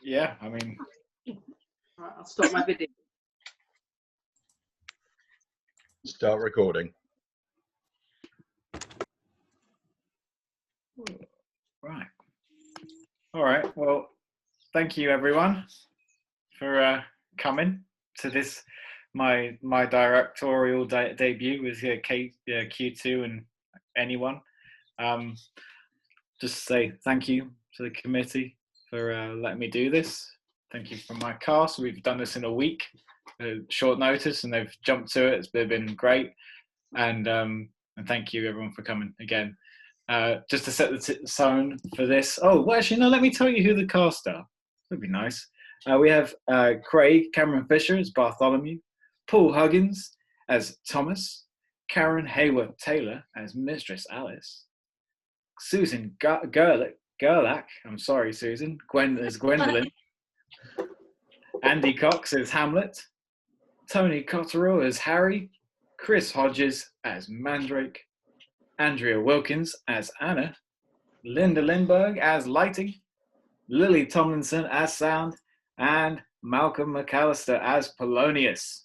Yeah, I mean, Right, I'll stop my video. Start recording. right. All right. Well, thank you everyone for coming to this my directorial debut with Q2 and anyone. Just say thank you to the committee for letting me do this. Thank you from my cast. We've done this in a week, short notice, and they've jumped to it. It's been great, and thank you everyone for coming again. Just to set the tone for this. Oh, well, actually, no. Let me tell you who the cast are. That'd be nice. We have Craig Cameron Fisher as Bartholomew, Paul Huggins as Thomas, Karen Hayworth Taylor as Mistress Alice, Susan Gerlach, I'm sorry, Susan, as Gwendolyn, Andy Cox as Hamlet, Tony Cotterill as Harry, Chris Hodges as Mandrake, Andrea Wilkins as Anna, Linda Lindberg as Lighting, Lily Tomlinson as Sound, and Malcolm McAllister as Polonius.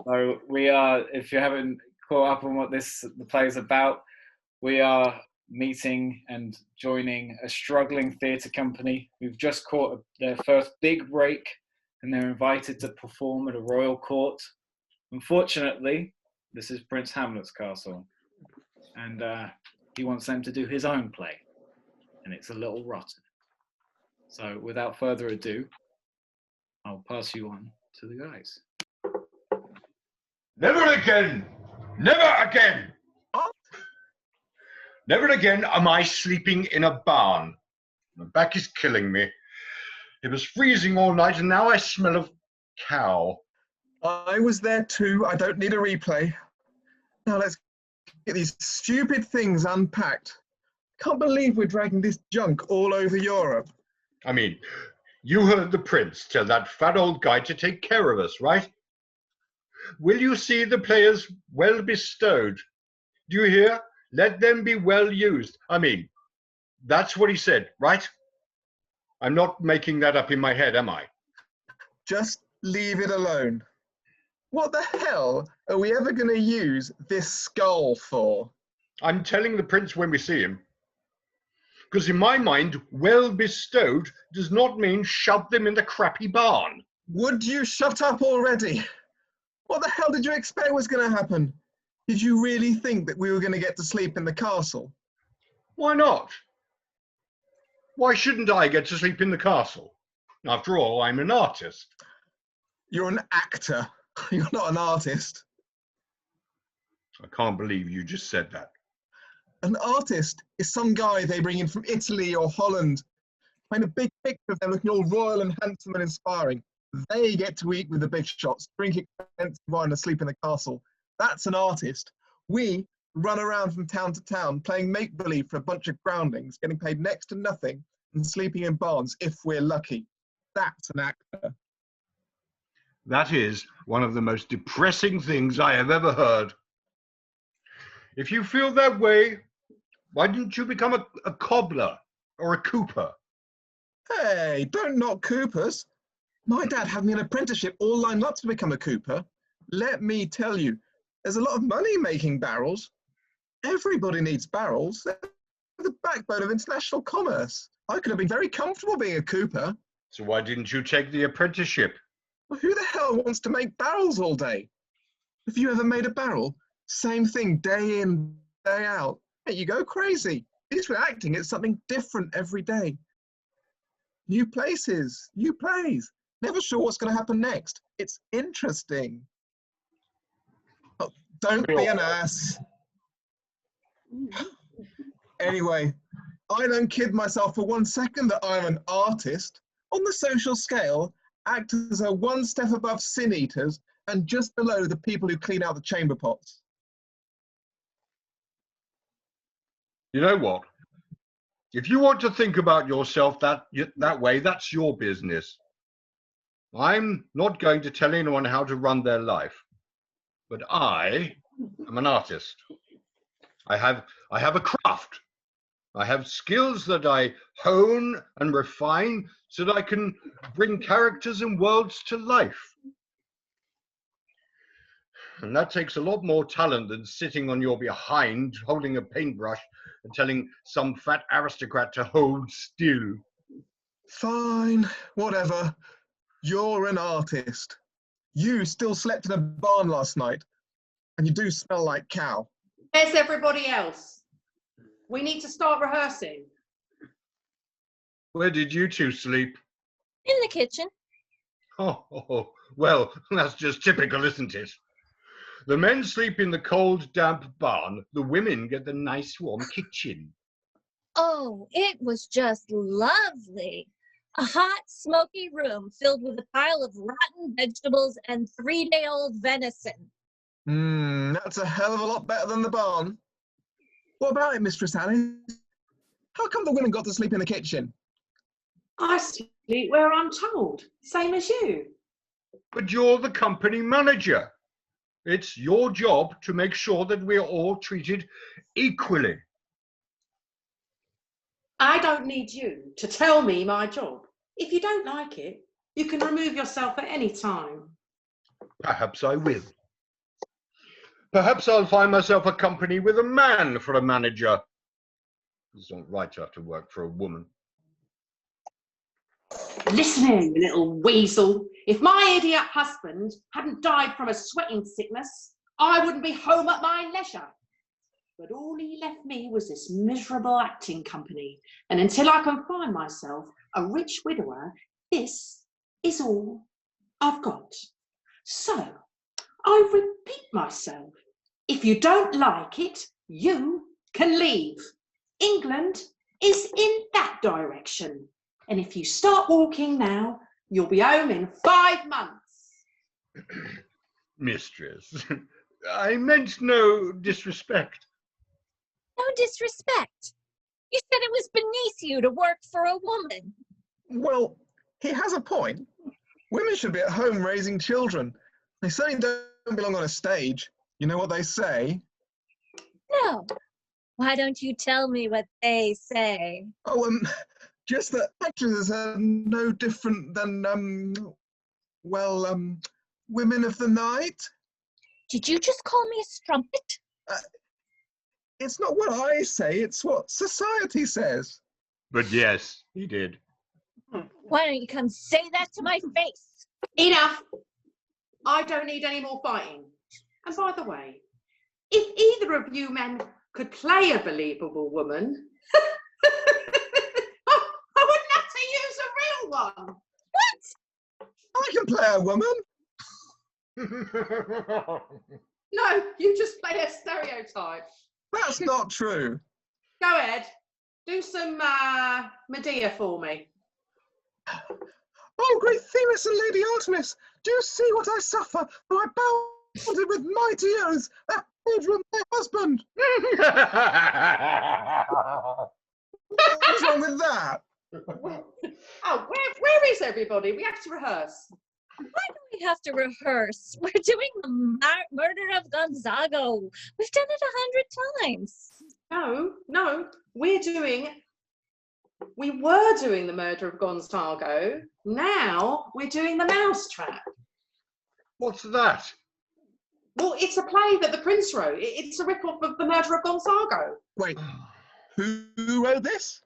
So we are, if you haven't caught up on what the play is about, we are meeting and joining a struggling theatre company who've just caught their first big break, and they're invited to perform at a royal court. Unfortunately, this is Prince Hamlet's castle, and he wants them to do his own play, and it's a little rotten. So without further ado, I'll pass you on to the guys. Never again! Never again! Never again am I sleeping in a barn. My back is killing me. It was freezing all night and now I smell of cow. I was there too. I don't need a replay. Now let's get these stupid things unpacked. Can't believe we're dragging this junk all over Europe. I mean, you heard the prince tell that fat old guy to take care of us, right? Will you see the players well bestowed? Do you hear? Let them be well used. I mean, that's what he said, right? I'm not making that up in my head, am I? Just leave it alone. What the hell are we ever going to use this skull for? I'm telling the prince when we see him. Because in my mind, well bestowed does not mean shove them in the crappy barn. Would you shut up already? What the hell did you expect was going to happen? Did you really think that we were going to get to sleep in the castle? Why not? Why shouldn't I get to sleep in the castle? After all, I'm an artist. You're an actor. You're not an artist. I can't believe you just said that. An artist is some guy they bring in from Italy or Holland. Find a big picture of them looking all royal and handsome and inspiring. They get to eat with the big shots, drink expensive wine and sleep in the castle. That's an artist. We run around from town to town playing make-believe for a bunch of groundlings, getting paid next to nothing and sleeping in barns if we're lucky. That's an actor. That is one of the most depressing things I have ever heard. If you feel that way, why didn't you become a cobbler or a cooper? Hey, don't knock coopers. My dad had me an apprenticeship all lined up to become a cooper. Let me tell you, there's a lot of money making barrels. Everybody needs barrels. They're the backbone of international commerce. I could have been very comfortable being a cooper. So why didn't you take the apprenticeship? Well, who the hell wants to make barrels all day? Have you ever made a barrel? Same thing day in, day out. Hey, you go crazy. At least with acting, it's something different every day. New places, new plays. Never sure what's going to happen next. It's interesting. Oh, don't be an ass. Anyway, I don't kid myself for 1 second that I'm an artist. On the social scale, actors are one step above sin eaters and just below the people who clean out the chamber pots. You know what? If you want to think about yourself that way, that's your business. I'm not going to tell anyone how to run their life, but I am an artist. I have a craft. I have skills that I hone and refine so that I can bring characters and worlds to life. And that takes a lot more talent than sitting on your behind, holding a paintbrush and telling some fat aristocrat to hold still. Fine, whatever. You're an artist. You still slept in a barn last night, and you do smell like cow. Where's everybody else? We need to start rehearsing. Where did you two sleep? In the kitchen. Oh, well, that's just typical, isn't it? The men sleep in the cold, damp barn. The women get the nice, warm kitchen. Oh, it was just lovely. A hot, smoky room filled with a pile of rotten vegetables and 3-day-old venison. That's a hell of a lot better than the barn. What about it, Mistress Alice? How come the women got to sleep in the kitchen? I sleep where I'm told, same as you. But you're the company manager. It's your job to make sure that we're all treated equally. I don't need you to tell me my job. If you don't like it, you can remove yourself at any time. Perhaps I will. Perhaps I'll find myself a company with a man for a manager. It's not right to have to work for a woman. Listen here, you little weasel. If my idiot husband hadn't died from a sweating sickness, I wouldn't be home at my leisure. But all he left me was this miserable acting company. And until I can find myself a rich widower, this is all I've got. So, I repeat myself. If you don't like it, you can leave. England is in that direction. And if you start walking now, you'll be home in 5 months. Mistress, I meant no disrespect. No disrespect. You said it was beneath you to work for a woman. Well, he has a point. Women should be at home raising children. They certainly don't belong on a stage. You know what they say? No. Why don't you tell me what they say? Oh, just that actresses are no different than, women of the night. Did you just call me a strumpet? It's not what I say, it's what society says. But yes, he did. Why don't you come say that to my face? Enough. I don't need any more fighting. And by the way, if either of you men could play a believable woman, I wouldn't have to use a real one. What? I can play a woman. No, you just play a stereotype. That's not true. Go ahead. Do some Medea for me. Oh, great Themis and Lady Artemis, do you see what I suffer? For I bounded with mighty oaths that bedroom my husband. What's wrong with that? Oh, where is everybody? We have to rehearse. Why do we have to rehearse? We're doing the murder of Gonzago. We've done it 100 times. No, we were doing the murder of Gonzago. Now we're doing the mousetrap. What's that? Well, it's a play that the Prince wrote. It's a rip-off of the murder of Gonzago. Wait, who wrote this?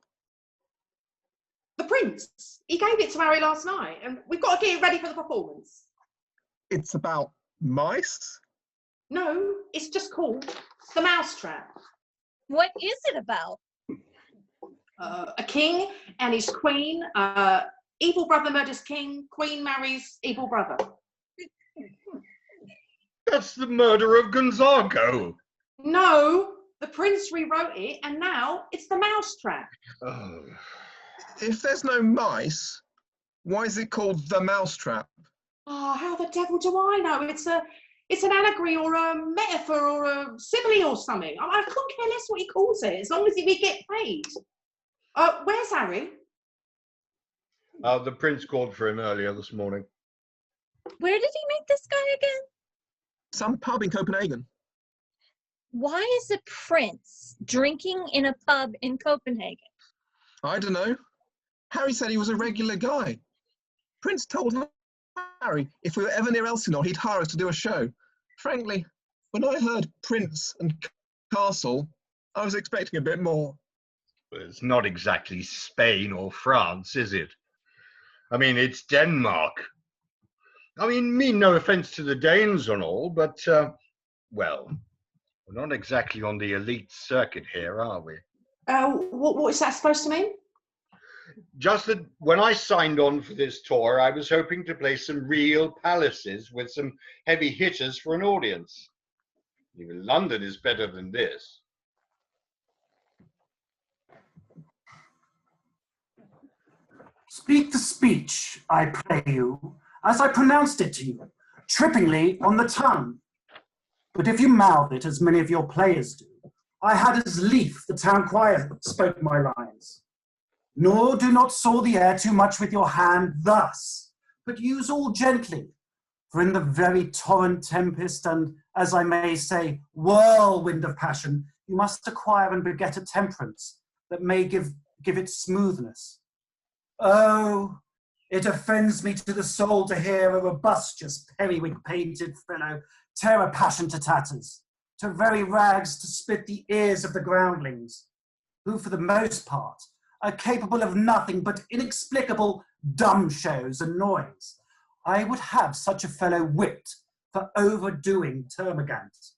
The Prince. He gave it to Harry last night, and we've got to get it ready for the performance. It's about mice? No, it's just called The Mousetrap. What is it about? A king and his queen. Evil brother murders king. Queen marries evil brother. That's the murder of Gonzago. No, the Prince rewrote it, and now it's The Mousetrap. Oh. If there's no mice, why is it called The Mousetrap? Oh, how the devil do I know? It's an allegory or a metaphor or a simile or something. I couldn't care less what he calls it, as long as we get paid. Where's Harry? The Prince called for him earlier this morning. Where did he meet this guy again? Some pub in Copenhagen. Why is a prince drinking in a pub in Copenhagen? I don't know. Harry said he was a regular guy. Prince told Harry if we were ever near Elsinore, he'd hire us to do a show. Frankly, when I heard Prince and Castle, I was expecting a bit more. Well, it's not exactly Spain or France, is it? I mean, it's Denmark. I mean no offence to the Danes and all, but, well, we're not exactly on the elite circuit here, are we? What is that supposed to mean? Just that when I signed on for this tour, I was hoping to play some real palaces with some heavy hitters for an audience. Even London is better than this. Speak the speech, I pray you, as I pronounced it to you, trippingly on the tongue. But if you mouth it as many of your players do, I had as lief the town crier spoke my lines. Nor do not saw the air too much with your hand thus, but use all gently, for in the very torrent tempest and, as I may say, whirlwind of passion, you must acquire and beget a temperance that may give it smoothness. Oh, it offends me to the soul to hear a robustious, periwig-painted fellow tear a passion to tatters, to very rags to split the ears of the groundlings, who for the most part are capable of nothing but inexplicable dumb shows and noise. I would have such a fellow whipped for overdoing termagant.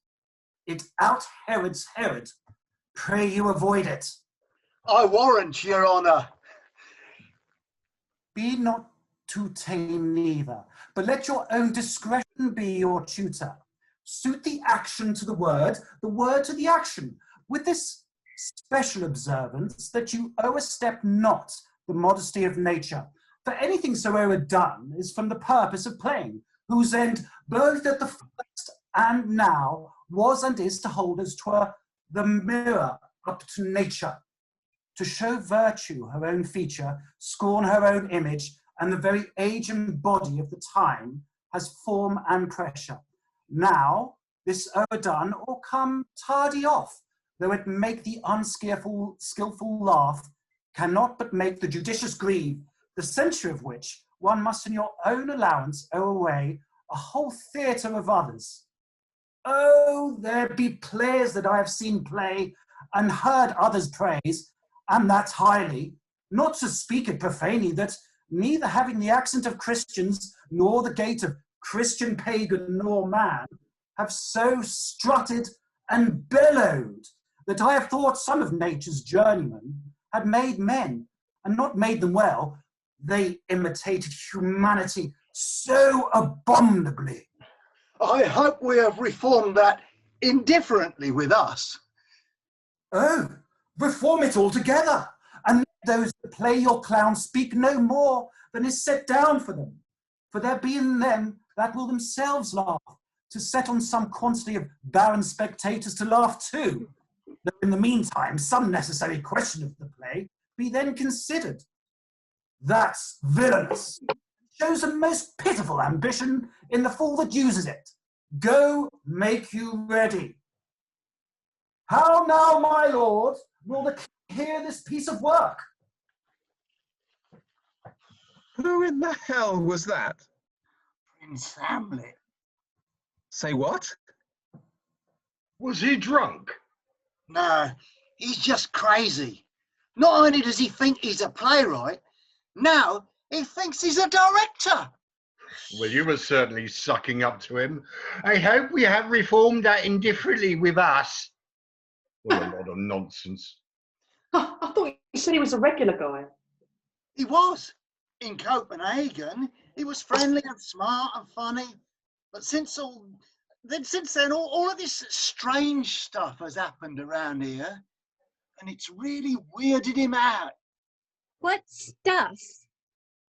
It out-Herods Herod. Pray you avoid it. I warrant, your honour. Be not too tame neither, but let your own discretion be your tutor. Suit the action to the word to the action, with this special observance that you overstep not the modesty of nature, for anything so overdone is from the purpose of playing, whose end both at the first and now was and is to hold as 'twere the mirror up to nature, to show virtue her own feature, scorn her own image, and the very age and body of the time has form and pressure. Now, this overdone or come tardy off, though it make the unskilful laugh, cannot but make the judicious grieve, the censure of which one must in your own allowance owe away a whole theatre of others. Oh, there be players that I have seen play and heard others praise, and that highly, not to speak it profanely, that neither having the accent of Christians, nor the gait of Christian pagan nor man, have so strutted and bellowed, that I have thought some of nature's journeymen had made men, and not made them well. They imitated humanity so abominably. I hope we have reformed that indifferently with us. Oh, reform it altogether, and let those that play your clown speak no more than is set down for them. For there be in them that will themselves laugh, to set on some quantity of barren spectators to laugh too, though in the meantime some necessary question of the play be then considered. That's villainous. Shows a most pitiful ambition in the fool that uses it. Go, make you ready. How now, my lord, will the king hear this piece of work? Who in the hell was that? Prince Hamlet. Say what? Was he drunk? No, he's just crazy. Not only does he think he's a playwright, now he thinks he's a director. Well, you were certainly sucking up to him. I hope we have reformed that indifferently with us. What a lot of nonsense. Oh, I thought you said he was a regular guy. He was. In Copenhagen, he was friendly and smart and funny. But since then, all of this strange stuff has happened around here, and it's really weirded him out. What stuff?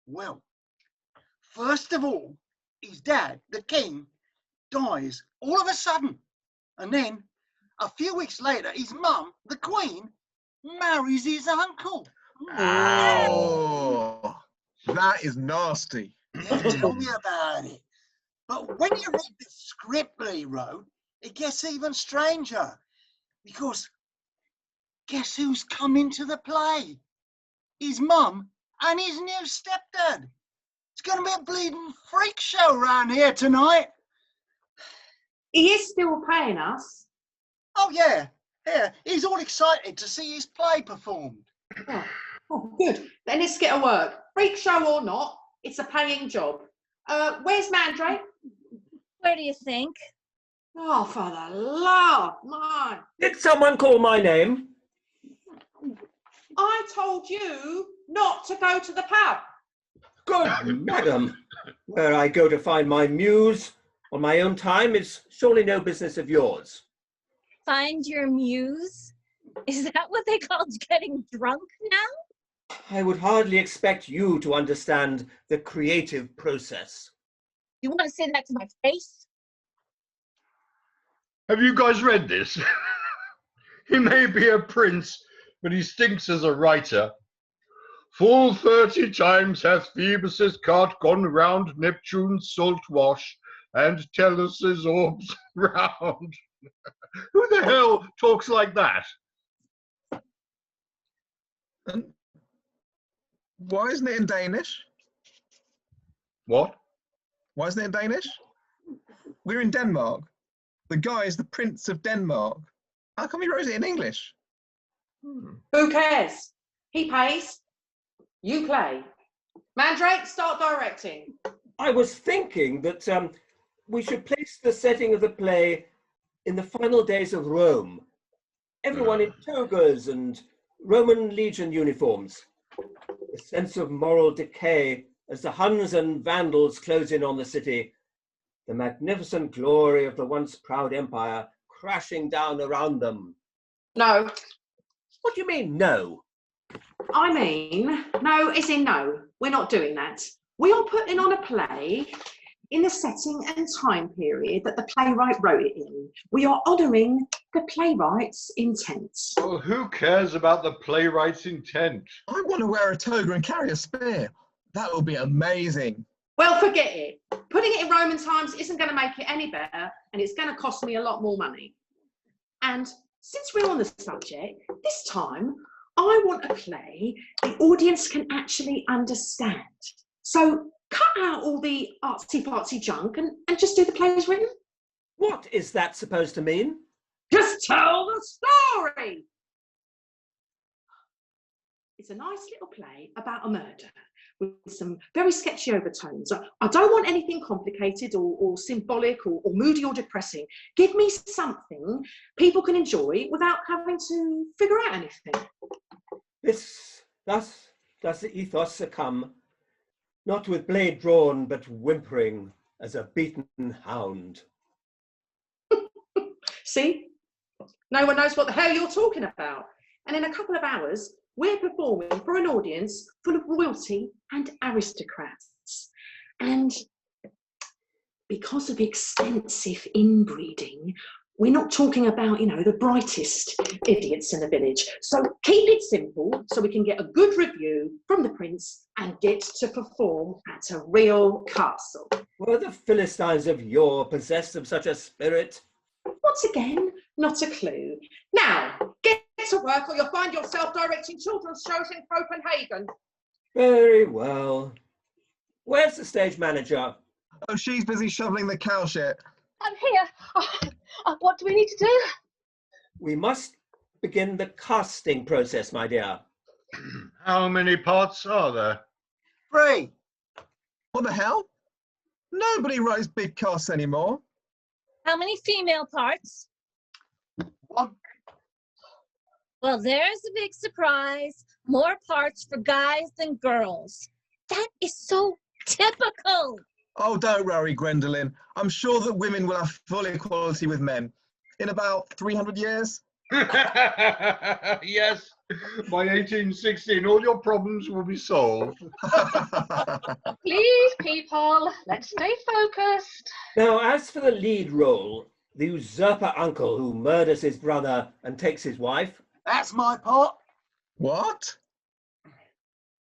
Well, first of all, his dad, the king, dies all of a sudden. And then, a few weeks later, his mum, the queen, marries his uncle. Oh, that is nasty. Yeah, tell me about it. But when you read the script that he wrote, it gets even stranger. Because guess who's coming to the play? His mum and his new stepdad. It's going to be a bleeding freak show round here tonight. He is still paying us. Oh, yeah. Yeah, he's all excited to see his play performed. Oh, good. Then let's get to work. Freak show or not, it's a paying job. Where's Mandrake? Where do you think? Oh, for the love, my. Did someone call my name? I told you not to go to the pub. Good madam. Where I go to find my muse on my own time is surely no business of yours. Find your muse? Is that what they call getting drunk now? I would hardly expect you to understand the creative process. You want to say that to my face? Have you guys read this? He may be a prince, but he stinks as a writer. Full 30 times hath Phoebus's cart gone round Neptune's salt wash, and Tellus's orbs round. Who the hell talks like that? And why isn't it in Danish? What? Why isn't it in Danish? We're in Denmark. The guy is the Prince of Denmark. How come he wrote it in English? Who cares? He pays. You play. Mandrake, start directing. I was thinking that we should place the setting of the play in the final days of Rome. Everyone in togas and Roman legion uniforms. The sense of moral decay as the Huns and Vandals close in on the city. The magnificent glory of the once proud empire crashing down around them. No. What do you mean, no? I mean, no is in no. We're not doing that. We are putting on a play in the setting and time period that the playwright wrote it in. We are honouring the playwright's intent. Well, who cares about the playwright's intent? I want to wear a toga and carry a spear. That will be amazing. Well, forget it. Putting it in Roman times isn't going to make it any better, and it's going to cost me a lot more money. And since we're on the subject, this time I want a play the audience can actually understand. So cut out all the artsy-fartsy junk and just do the play as written. What is that supposed to mean? Just tell the story. It's a nice little play about a murder with some very sketchy overtones. I don't want anything complicated or symbolic or moody or depressing. Give me something people can enjoy without having to figure out anything. Thus does the ethos succumb, not with blade drawn, but whimpering as a beaten hound. See? No one knows what the hell you're talking about. And in a couple of hours, we're performing for an audience full of royalty and aristocrats. And because of extensive inbreeding, we're not talking about, the brightest idiots in the village. So keep it simple so we can get a good review from the prince and get to perform at a real castle. Were the Philistines of yore possessed of such a spirit? Once again, not a clue. Now, get to work or you'll find yourself directing children's shows in Copenhagen. Very well. Where's the stage manager? Oh, she's busy shoveling the cow shit. I'm here. What do we need to do? We must begin the casting process, my dear. How many parts are there? 3. What the hell? Nobody writes big casts anymore. How many female parts? 1. Well, there's a big surprise. More parts for guys than girls. That is so typical. Oh, don't worry, Gwendolyn. I'm sure that women will have full equality with men in about 300 years. Yes, by 1816, all your problems will be solved. Please, people, let's stay focused. Now, as for the lead role, the usurper uncle who murders his brother and takes his wife. That's my part. What?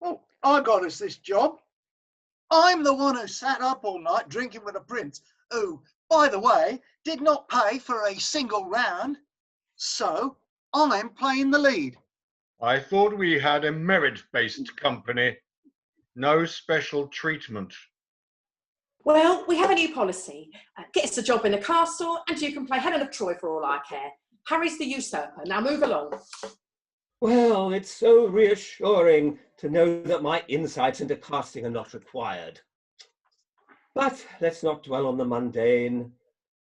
Well, I got us this job. I'm the one who sat up all night drinking with a prince who, by the way, did not pay for a single round. So I'm playing the lead. I thought we had a merit-based company. No special treatment. Well, we have a new policy. Get us a job in the castle and you can play Helen of Troy for all I care. Harry's the usurper. Now move along. Well, it's so reassuring to know that my insights into casting are not required. But let's not dwell on the mundane.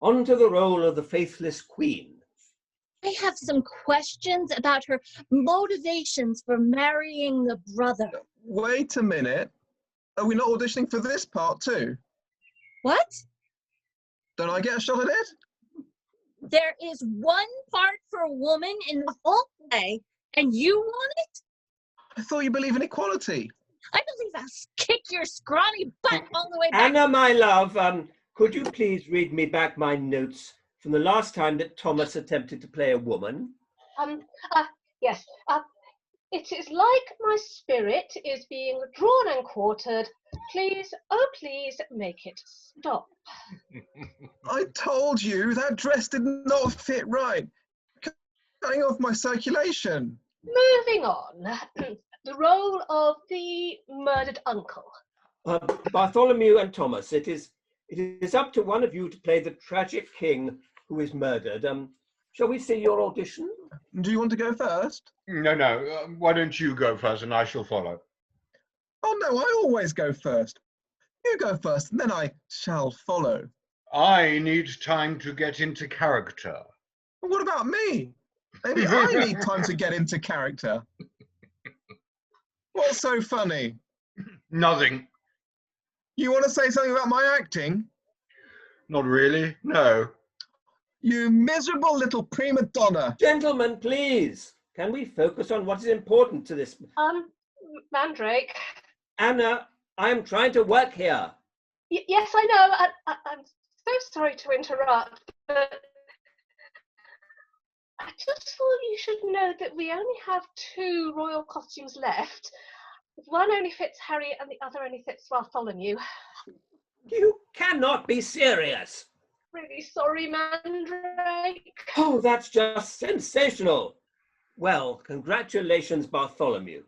On to the role of the faithless queen. I have some questions about her motivations for marrying the brother. Wait a minute. Are we not auditioning for this part too? What? Don't I get a shot at it? There is one part for a woman in the whole play, and you want it? I thought you believe in equality. I believe I'll kick your scrawny butt all the way back. Anna, my love, could you please read me back my notes from the last time that Thomas attempted to play a woman? Yes. It is like my spirit is being drawn and quartered. Please, oh please, make it stop. I told you that dress did not fit right. Cutting off my circulation. Moving on. The role of the murdered uncle. Bartholomew and Thomas, it is up to one of you to play the tragic king who is murdered. Shall we see your audition? Do you want to go first? No. Why don't you go first and I shall follow? Oh no, I always go first. You go first and then I shall follow. I need time to get into character. What about me? Maybe I need time to get into character. What's so funny? Nothing. You want to say something about my acting? Not really, no. You miserable little prima donna. Gentlemen, please. Can we focus on what is important to this? Mandrake. Anna, I am trying to work here. Yes, I know. I'm so sorry to interrupt, but I just thought you should know that we only have 2 royal costumes left. One only fits Harry and the other only fits Bartholomew. You cannot be serious. Really sorry, Mandrake. Oh, that's just sensational. Well, congratulations, Bartholomew.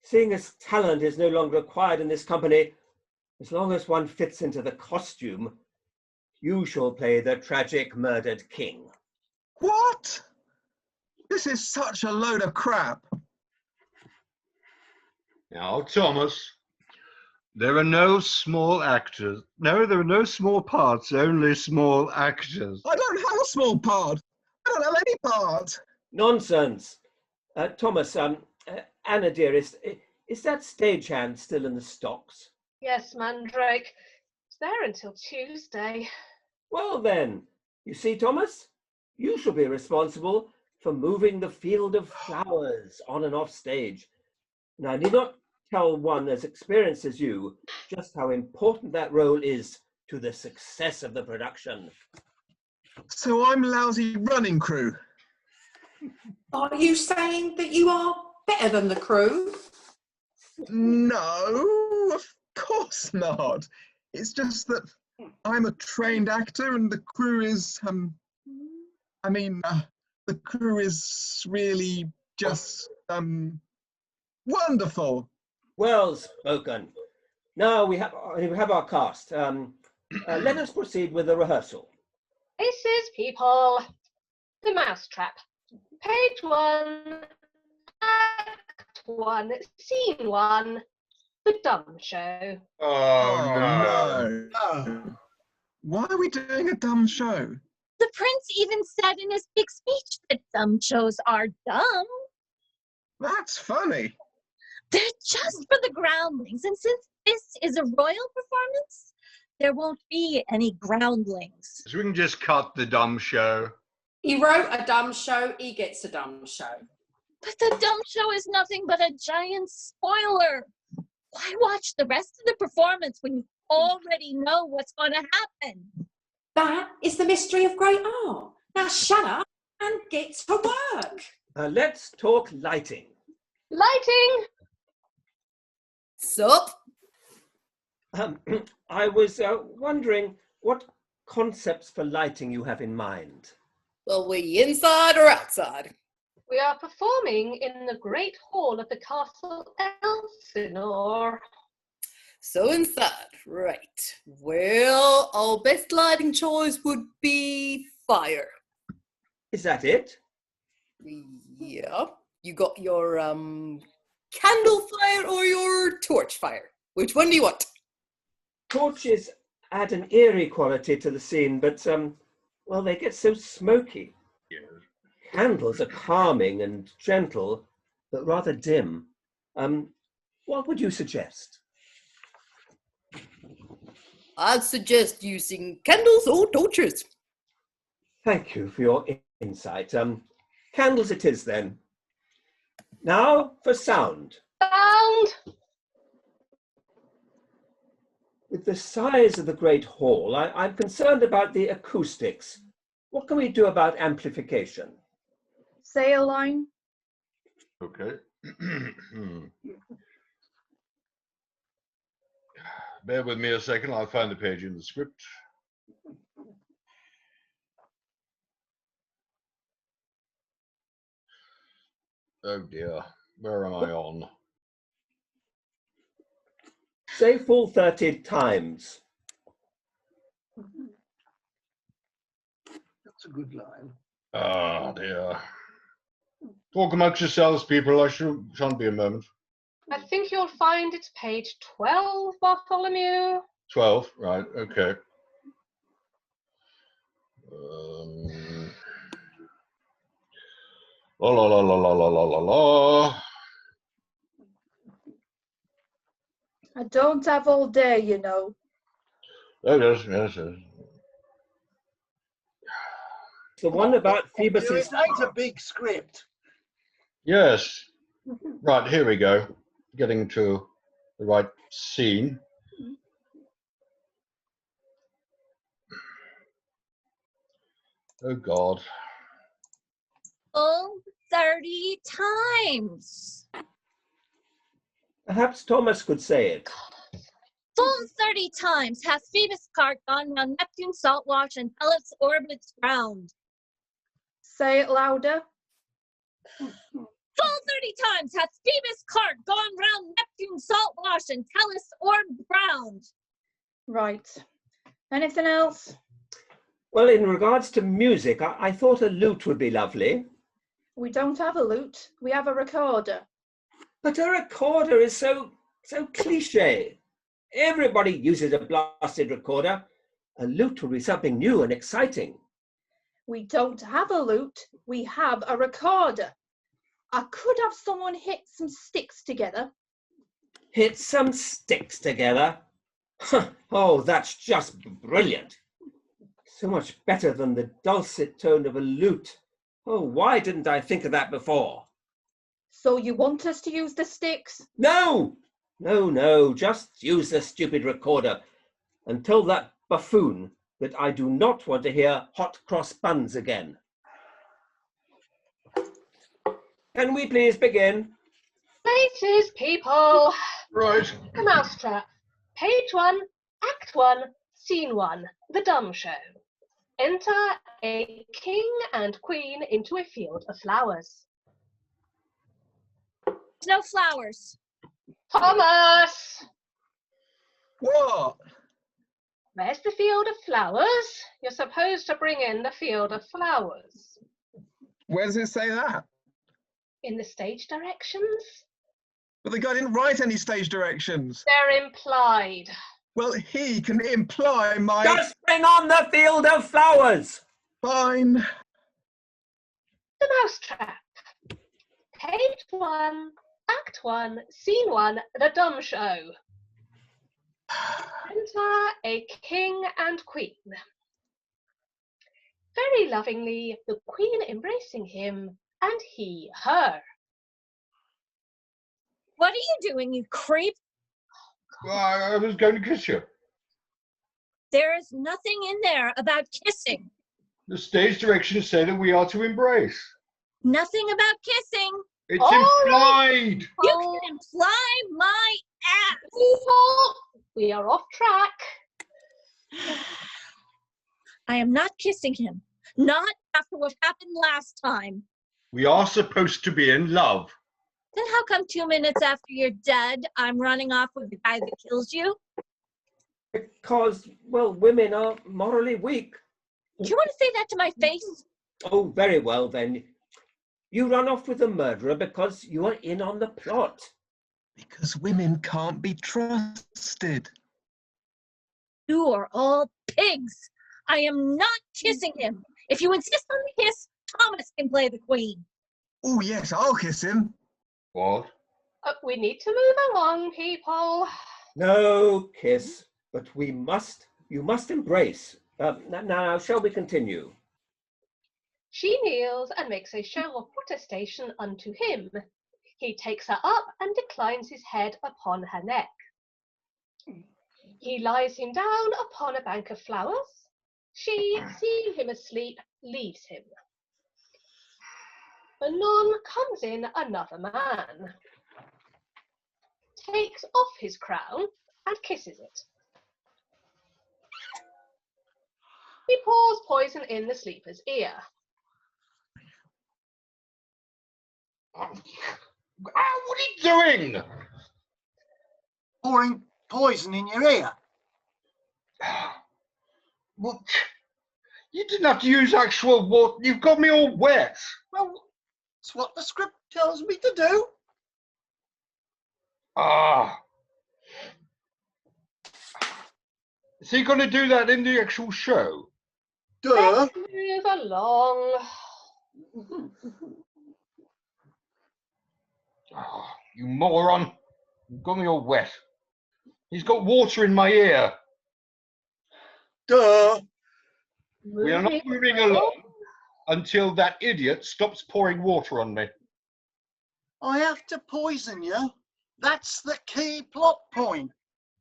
Seeing as talent is no longer required in this company, as long as one fits into the costume, you shall play the tragic murdered king. What? This is such a load of crap. Now, Thomas, there are no small actors. No, there are no small parts, only small actors. I don't have a small part. I don't have any part. Nonsense. Thomas, Anna dearest, is that stagehand still in the stocks? Yes, Mandrake. It's there until Tuesday. Well then, you see, Thomas, you shall be responsible for moving the field of flowers on and off stage. Now, I need not tell one as experienced as you just how important that role is to the success of the production. So I'm lousy running crew. Are you saying that you are better than the crew? No, of course not. It's just that I'm a trained actor and the crew is, the crew is really just, wonderful. Well spoken. Now we have our cast. Let us proceed with the rehearsal. This is people. The Mousetrap. Page 1, Act 1, Scene 1, The Dumb Show. Oh, no. Why are we doing a dumb show? The prince even said in his big speech that dumb shows are dumb. That's funny. They're just for the groundlings, and since this is a royal performance, there won't be any groundlings. So we can just cut the dumb show. He wrote a dumb show, he gets a dumb show. But the dumb show is nothing but a giant spoiler. Why watch the rest of the performance when you already know what's going to happen? That is the mystery of great art. Now shut up and get to work. Let's talk lighting. Lighting! Sup? I was wondering what concepts for lighting you have in mind. Well, we inside or outside? We are performing in the great hall of the Castle Elsinore. So inside, right. Well, our best lighting choice would be fire. Is that it? Yeah. You got your candle fire or your torch fire? Which one do you want? Torches add an eerie quality to the scene, but well, they get so smoky. Yes. Candles are calming and gentle, but rather dim. What would you suggest? I'd suggest using candles or torches. Thank you for your insight. Candles it is then. Now for sound. Sound! With the size of the Great Hall, I'm concerned about the acoustics. What can we do about amplification? Sail line. Okay. Bear with me a second. I'll find the page in the script. Oh dear. Where am I on? Say full 30 times. That's a good line. Ah dear. Talk amongst yourselves, people. I shan't be a moment. I think you'll find it's page 12, Bartholomew. 12, right, okay. La la la la la la la la la. I don't have all day, you know. Oh, yes, yes, yes. The one about Phoebus's... It ain't a big script. Yes. Right, here we go. Getting to the right scene. Oh, God. Full 30 times. Perhaps Thomas could say it. Full 30 times hath Phoebus' cart gone round Neptune's salt wash and Tellus' orbits round. Say it louder. Full 30 times hath Phoebus' cart gone round Neptune's salt wash and Tellus' orb round. Right. Anything else? Well, in regards to music, I thought a lute would be lovely. We don't have a lute. We have a recorder. But a recorder is so cliche. Everybody uses a blasted recorder. A lute would be something new and exciting. We don't have a lute. We have a recorder. I could have someone hit some sticks together. Hit some sticks together? Oh, that's just brilliant. So much better than the dulcet tone of a lute. Oh, why didn't I think of that before? So you want us to use the sticks? No! No, just use the stupid recorder and tell that buffoon that I do not want to hear hot cross buns again. Can we please begin? Places, people. Right. The Mousetrap. Page 1, Act 1, Scene 1, The Dumb Show. Enter a king and queen into a field of flowers. No flowers. Thomas! What? Where's the field of flowers? You're supposed to bring in the field of flowers. Where does it say that? In the stage directions? But the guy didn't write any stage directions. They're implied. Well, he can imply my... Just bring on the field of flowers! Fine. The Mousetrap. Page 1, Act 1, Scene 1, The Dumb Show. Enter a king and queen. Very lovingly, the queen embracing him, and he her. What are you doing, you creep? I was going to kiss you. There is nothing in there about kissing. The stage directions say that we are to embrace. Nothing about kissing. It's All implied. You can imply my ass. People, we are off track. I am not kissing him. Not after what happened last time. We are supposed to be in love. Then how come 2 minutes after you're dead, I'm running off with the guy that kills you? Because, well, women are morally weak. Do you want to say that to my face? Oh, very well then. You run off with the murderer because you are in on the plot. Because women can't be trusted. You are all pigs. I am not kissing him. If you insist on the kiss, Thomas can play the queen. Oh, yes, I'll kiss him. What? We need to move along, people. No kiss, but you must embrace. Now, shall we continue? She kneels and makes a show of protestation unto him. He takes her up and declines his head upon her neck. He lies him down upon a bank of flowers. She, seeing him asleep, leaves him. Anon comes in another man, takes off his crown and kisses it. He pours poison in the sleeper's ear. What are you doing? Pouring poison in your ear. Well, you didn't have to use actual water. You've got me all wet. Well, it's what the script tells me to do. Ah. Is he going to do that in the actual show? Duh. Let's move along. Oh, you moron. You've got me all wet. He's got water in my ear. Duh. We are not moving along until that idiot stops pouring water on me. I have to poison you. That's the key plot point.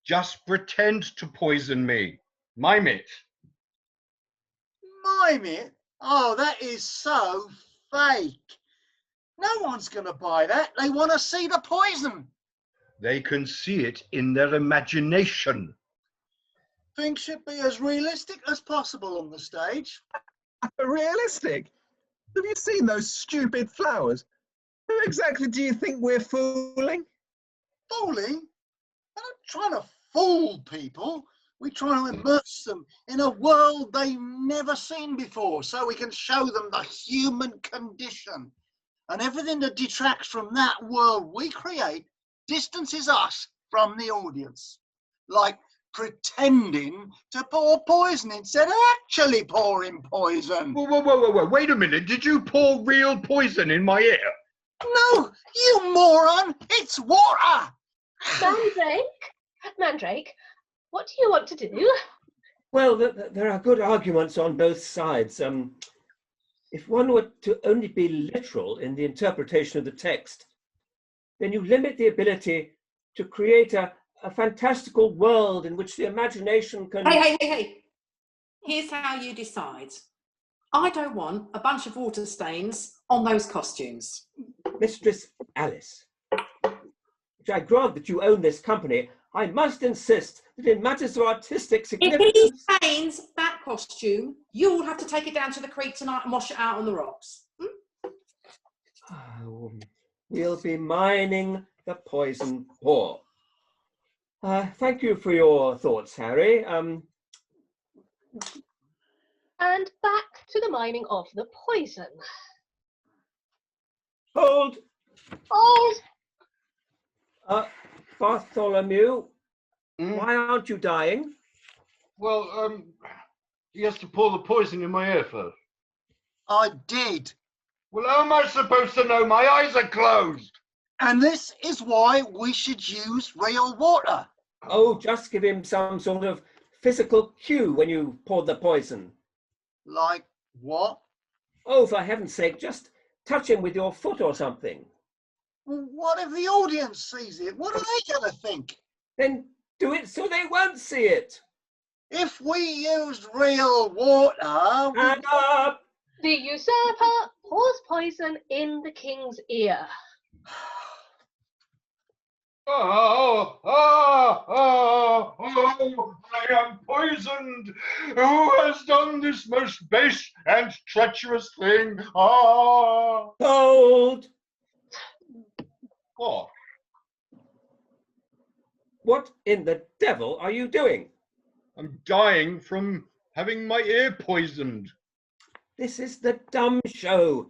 Just pretend to poison me. Mime it. Mime it? Oh, that is so fake. No one's going to buy that. They want to see the poison. They can see it in their imagination. Things should be as realistic as possible on the stage. Realistic? Have you seen those stupid flowers? Who exactly do you think we're fooling? Fooling? We're not trying to fool people. We try to immerse them in a world they've never seen before so we can show them the human condition. And everything that detracts from that world we create distances us from the audience. Like pretending to pour poison instead of actually pouring poison. Whoa, wait a minute. Did you pour real poison in my ear? No, you moron! It's water! Mandrake, what do you want to do? Well, there are good arguments on both sides. If one were to only be literal in the interpretation of the text, then you limit the ability to create a fantastical world in which the imagination can... Hey. Here's how you decide. I don't want a bunch of water stains on those costumes. Mistress Alice, which I grant that you own this company, I must insist that in matters of artistic significance... If he stains that costume, you'll have to take it down to the creek tonight and wash it out on the rocks. Oh, we'll be mining the poison poor. Thank you for your thoughts, Harry. And back to the mining of the poison. Hold! Bartholomew, why aren't you dying? Well, he has to pour the poison in my ear first. I did. Well, how am I supposed to know? My eyes are closed. And this is why we should use real water. Oh, just give him some sort of physical cue when you pour the poison. Like what? Oh, for heaven's sake, just touch him with your foot or something. Well, what if the audience sees it? What are they going to think? Then do it so they won't see it. If we used real water... And up! The usurper pours poison in the king's ear. I am poisoned. Who has done this most base and treacherous thing? Ah! Hold! What? What in the devil are you doing? I'm dying from having my ear poisoned. This is the dumb show.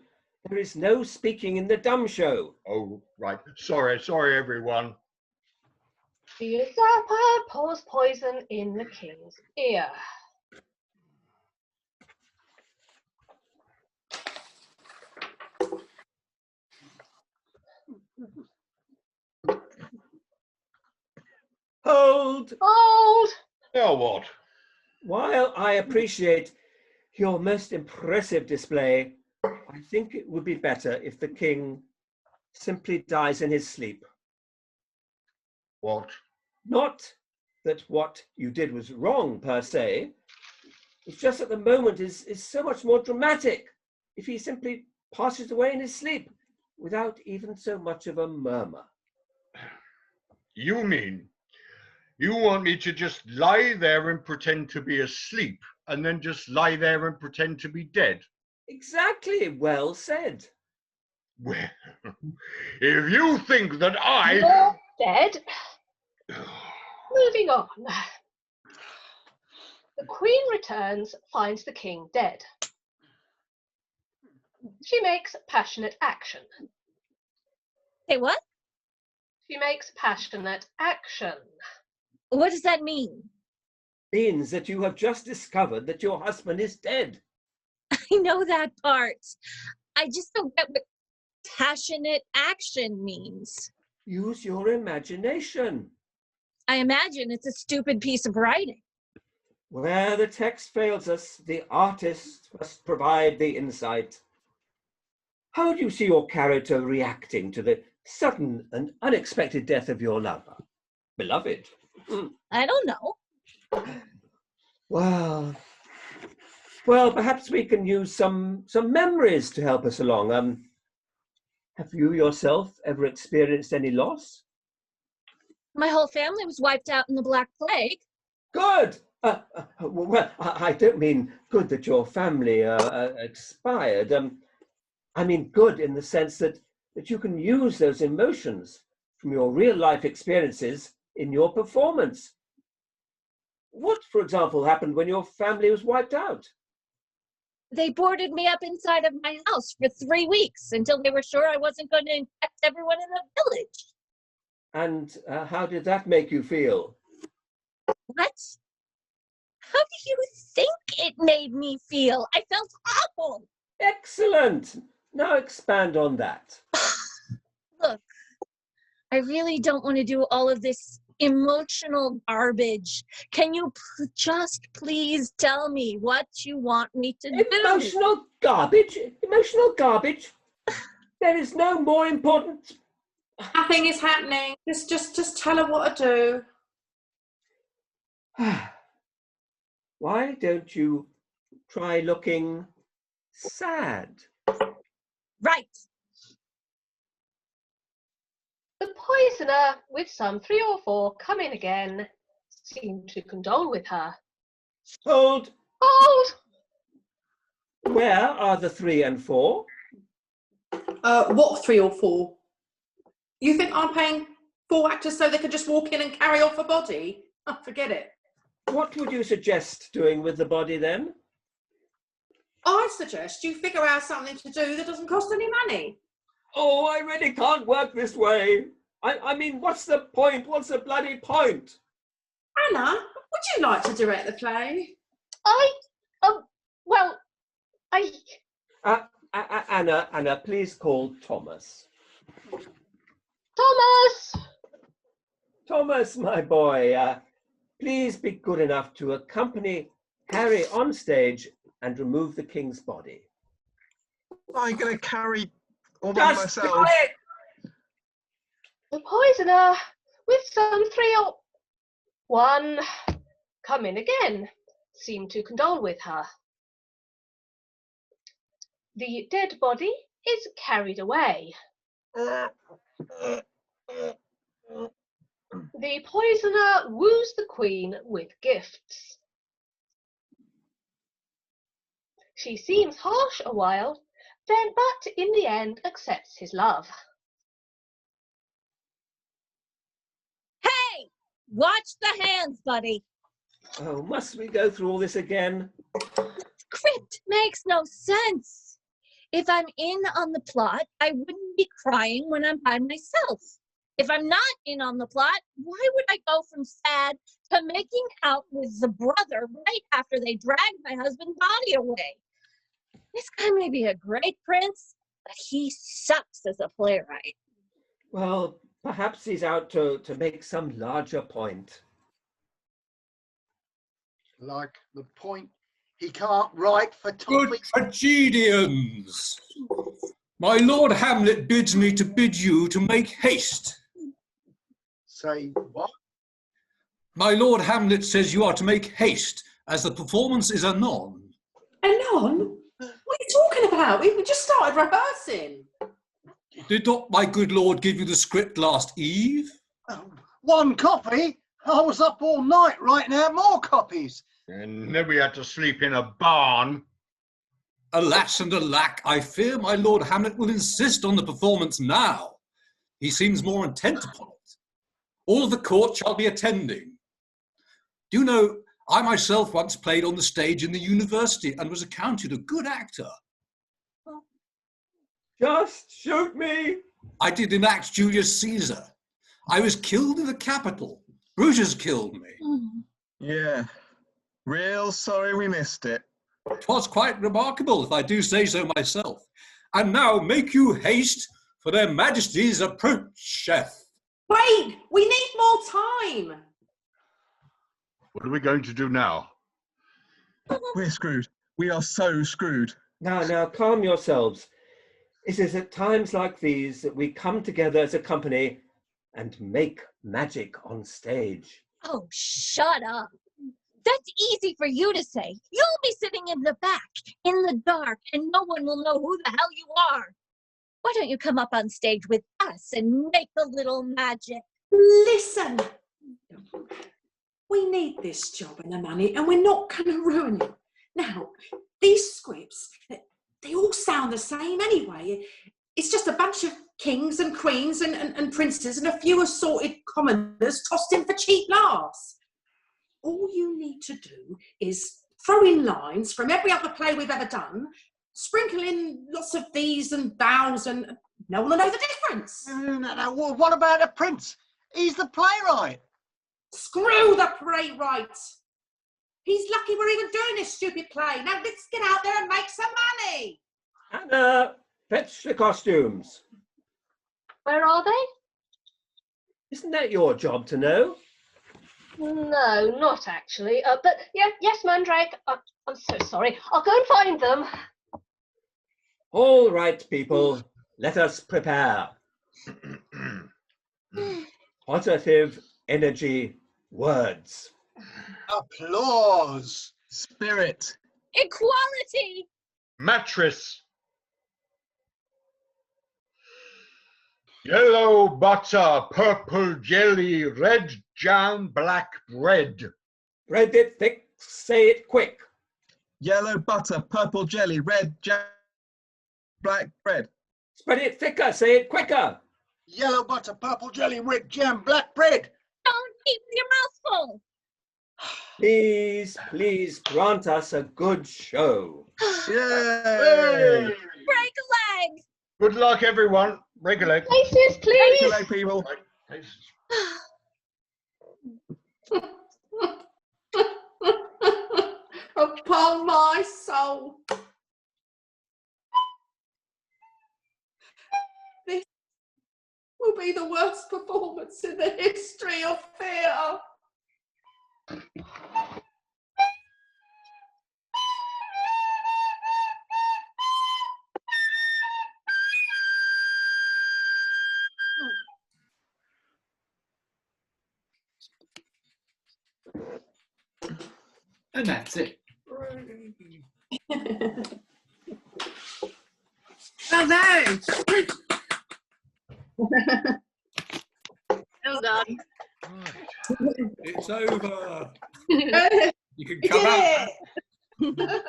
There is no speaking in the dumb show. Oh, right. Sorry, everyone. The usurper pours poison in the king's ear. Hold! Hold! Now what? While I appreciate your most impressive display, I think it would be better if the king simply dies in his sleep. What? Not that what you did was wrong per se. It's just that the moment is so much more dramatic if he simply passes away in his sleep without even so much of a murmur. You mean you want me to just lie there and pretend to be asleep and then just lie there and pretend to be dead? Exactly, well said. Well, if you think that You're dead. Moving on. The queen returns, finds the king dead. She makes passionate action. Hey, what? She makes passionate action. What does that mean? Means that you have just discovered that your husband is dead. I know that part. I just don't get what passionate action means. Use your imagination. I imagine it's a stupid piece of writing. Where the text fails us, the artist must provide the insight. How do you see your character reacting to the sudden and unexpected death of your lover? Beloved. I don't know. Well, perhaps we can use some memories to help us along. Have you yourself ever experienced any loss? My whole family was wiped out in the Black Plague. Good! Well, I don't mean good that your family expired. I mean good in the sense that you can use those emotions from your real life experiences in your performance. What, for example, happened when your family was wiped out? They boarded me up inside of my house for 3 weeks until they were sure I wasn't going to infect everyone in the village. And how did that make you feel? What? How do you think it made me feel? I felt awful. Excellent. Now expand on that. Look, I really don't want to do all of this emotional garbage. Can you just please tell me what you want me to do? Emotional garbage? Emotional garbage? There is no more important... Nothing is happening. Just tell her what to do. Why don't you try looking sad? Right. The poisoner, with some 3 or 4, come in again, seem to condole with her. Hold! Hold! Where are the 3 and 4? What 3 or 4? You think I'm paying 4 actors so they could just walk in and carry off a body? Oh, forget it. What would you suggest doing with the body then? I suggest you figure out something to do that doesn't cost any money. Oh, I really can't work this way. I mean, what's the point? What's the bloody point? Anna, would you like to direct the play? Anna, please call Thomas. Thomas! Thomas, my boy, please be good enough to accompany Harry on stage and remove the king's body. I'm going to carry all by Just myself. do it! The poisoner, with some 3 or 1, come in again, seem to condole with her. The dead body is carried away. The poisoner woos the queen with gifts. She seems harsh a while, but in the end accepts his love. Hey! Watch the hands, buddy. Oh, must we go through all this again? Script makes no sense. If I'm in on the plot, I wouldn't be crying when I'm by myself. If I'm not in on the plot, why would I go from sad to making out with the brother right after they dragged my husband's body away? This guy may be a great prince, but he sucks as a playwright. Well, perhaps he's out to make some larger point. Like the point he can't write for Good topics. tragedians! My Lord Hamlet bids me to bid you to make haste. Say what? My Lord Hamlet says you are to make haste, as the performance is anon. Anon? What are you talking about? We just started rehearsing. Did not my good lord give you the script last eve? One copy? I was up all night writing out more copies. And then we had to sleep in a barn. Alas and alack, I fear my Lord Hamlet will insist on the performance now. He seems more intent upon it. All of the court shall be attending. Do you know, I myself once played on the stage in the university and was accounted a good actor. Just shoot me! I did enact Julius Caesar. I was killed in the Capitol. Brutus killed me. Yeah. Real sorry we missed it. 'Twas quite remarkable, if I do say so myself. And now make you haste, for their majesties approacheth. Wait, we need more time. What are we going to do now? We're screwed. We are so screwed. Now, calm yourselves. It is at times like these that we come together as a company and make magic on stage. Oh, shut up. That's easy for you to say. You'll be sitting in the back, in the dark, and no one will know who the hell you are. Why don't you come up on stage with us and make a little magic? Listen, we need this job and the money, and we're not going to ruin it. Now, these scripts, they all sound the same anyway. It's just a bunch of kings and queens and princes and a few assorted commoners tossed in for cheap laughs. All you need to do is throw in lines from every other play we've ever done, sprinkle in lots of these and thous, and no one will know the difference. No. What about the prince? He's the playwright. Screw the playwright. He's lucky we're even doing this stupid play. Now let's get out there and make some money. Hannah, fetch the costumes. Where are they? Isn't that your job to know? No, not actually. But yeah, yes, Mandrake. I'm so sorry. I'll go and find them. All right, people, let us prepare. Positive energy words. Applause. Spirit. Equality. Mattress. Yellow butter, purple jelly, red jam, black bread. Bread it thick, say it quick. Yellow butter, purple jelly, red jam, black bread. Spread it thicker, say it quicker. Yellow butter, purple jelly, red jam, black bread. Don't keep your mouth full. Please grant us a good show. Yay! Break a leg. Good luck, everyone. Break a leg. Places, please. Break a leg, people. Upon my soul. This will be the worst performance in the history of theatre. And that's it. Well done. Well done. It's over. We You can did come out. it!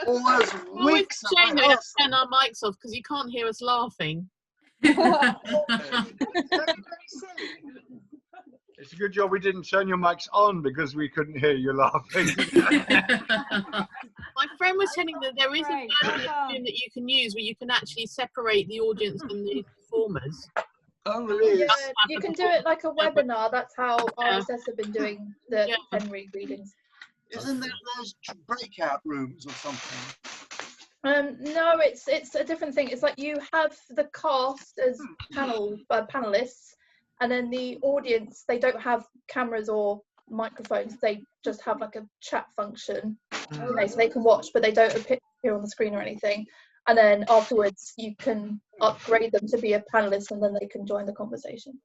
Almost Always weeks a shame of that we have to rehearsal. turn our mics off because you can't hear us laughing. It's a good job we didn't turn your mics on because we couldn't hear you laughing. My friend was telling me that there is Great, a well version done. that you can use where you can actually separate the audience and the performers. Oh, really? Yeah, you can do it like a webinar. That's how RSS have been doing the Henry readings. Isn't there those breakout rooms or something? No, it's a different thing. It's like you have the cast as panelists, and then the audience, they don't have cameras or microphones. They just have like a chat function, you know, so they can watch, but they don't appear on the screen or anything. And then afterwards, you can upgrade them to be a panelist, and then they can join the conversation.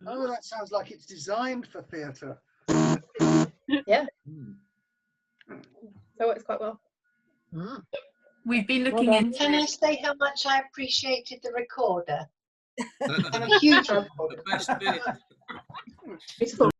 Oh, that sounds like it's designed for theatre. Yeah. So it's quite well. We've been looking into Can I it. say how much I appreciated the recorder? I'm a huge recorder. The best bit. Beautiful.